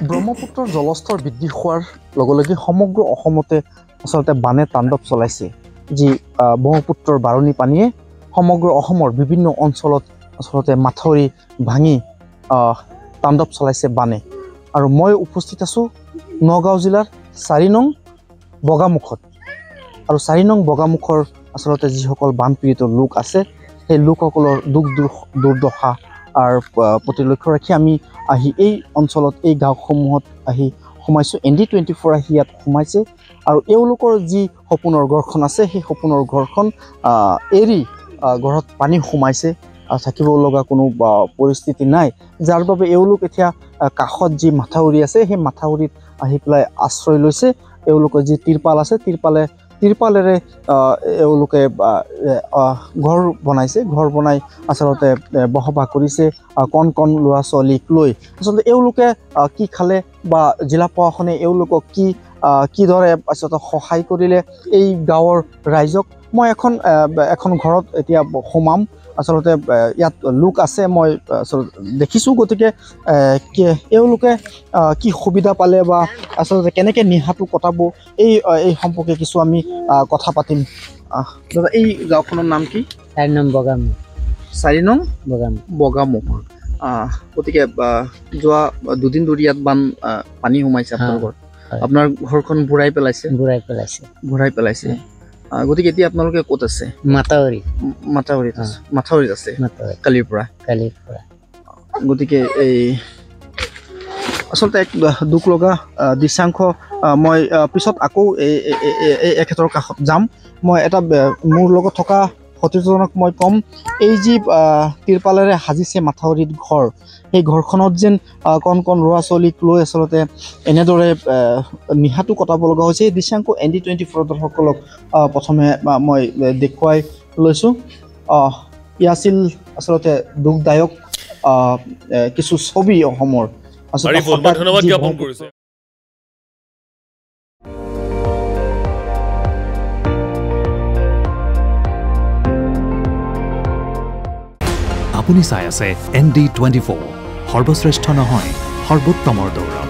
ব্ৰহ্মপুত্ৰৰ জলস্তৰ বৃদ্ধি হোৱাৰ লগে লগে সমগ্ৰ অসমতে আচলতে বানে তাণ্ডৱ চলাইছে যি ব্ৰহ্মপুত্ৰৰ বাৰণি পানীয়ে সমগ্ৰ অসমৰ বিভিন্ন অঞ্চলত আচলতে মাথাউৰি ভাঙি তাণ্ডৱ চলাইছে বানে আৰু মই উপস্থিত আছোঁ নগাঁও জিলাৰ ৪ নং বগামুখত আৰু ৪ নং বগামুখৰ আচলতে যিসকল বানপীড়িত লোক আছে সেই লোকসকলৰ দুখ দুৰ্দশা আৰু প্ৰতি লক্ষ্য ৰাখি আমি আহি এই অঞ্চলত এই গাঁওসমূহত আহি সোমাইছোঁ ND24 আহি ইয়াত সোমাইছে আৰু এওঁলোকৰ যি সপোনৰ ঘৰখন আছে সেই সপোনৰ ঘৰখন এৰি ঘৰত পানী সোমাইছে থাকিব লগা কোনো পৰিস্থিতি নাই যাৰ বাবে এওঁলোক এতিয়া কাষত যি মাথাউৰি আছে সেই মাথাউৰিত আহি পেলাই আশ্ৰয় লৈছে এওঁলোকৰ যি তিৰপাল আছে তিৰপালেৰে এওঁলোকে ঘৰ বনাইছে ঘৰ বনাই আচলতে বসবাস কৰিছে কণ ল'ৰা ছোৱালীক লৈ আচলতে এওঁলোকে কি খালে বা জিলা প্ৰশাসনে এওঁলোকক কিদৰে আচলতে সহায় কৰিলে এই গাঁৱৰ ৰাইজক মই এখন ঘৰত এতিয়া সোমাম আচলতে ইয়াত লোক আছে মই আচলতে দেখিছোঁ গতিকে এওঁলোকে কি সুবিধা পালে বা আচলতে কেনেকৈ নিশাটো কটাব এই সম্পৰ্কে কিছু আমি কথা পাতিম দাদা এই গাঁওখনৰ নাম কি ৪ নং বগামুখ ৪ নং বগামুখ গতিকে যোৱা দুদিন ধৰি ইয়াত পানী সোমাইছে আপোনালোকৰ আপোনাৰ ঘৰখন বুৰাই পেলাইছে গতিকে এতিয়া আপোনালোকে ক'ত আছে মাথাউৰিত আছে কালিৰ পৰা গতিকে এই আচলতে এক দুখ লগা দৃশ্যাংশ মই পিছত আকৌ এখেতৰ কাষত যাম মই এটা মোৰ লগত থকা সতীৰ্থজনক মই ক'ম এই যি তিৰপালেৰে সাজিছে মাথাউৰিত ঘৰ সেই ঘৰখনত যেন কণ ল'ৰা ছোৱালীক লৈ আচলতে এনেদৰে নিশাটো কটাব লগা হৈছে এই দৃশ্যাংশ ND24 দৰ্শকসকলক প্ৰথমে মই দেখুৱাই লৈছোঁ ই আছিল আচলতে দুখদায়ক কিছু ছবি অসমৰ ধন্যবাদ জ্ঞাপন কৰিছে আপুনি চাই আছে ND24 সৰ্বশ্ৰেষ্ঠ নহয় সৰ্বোত্তমৰ দৌৰ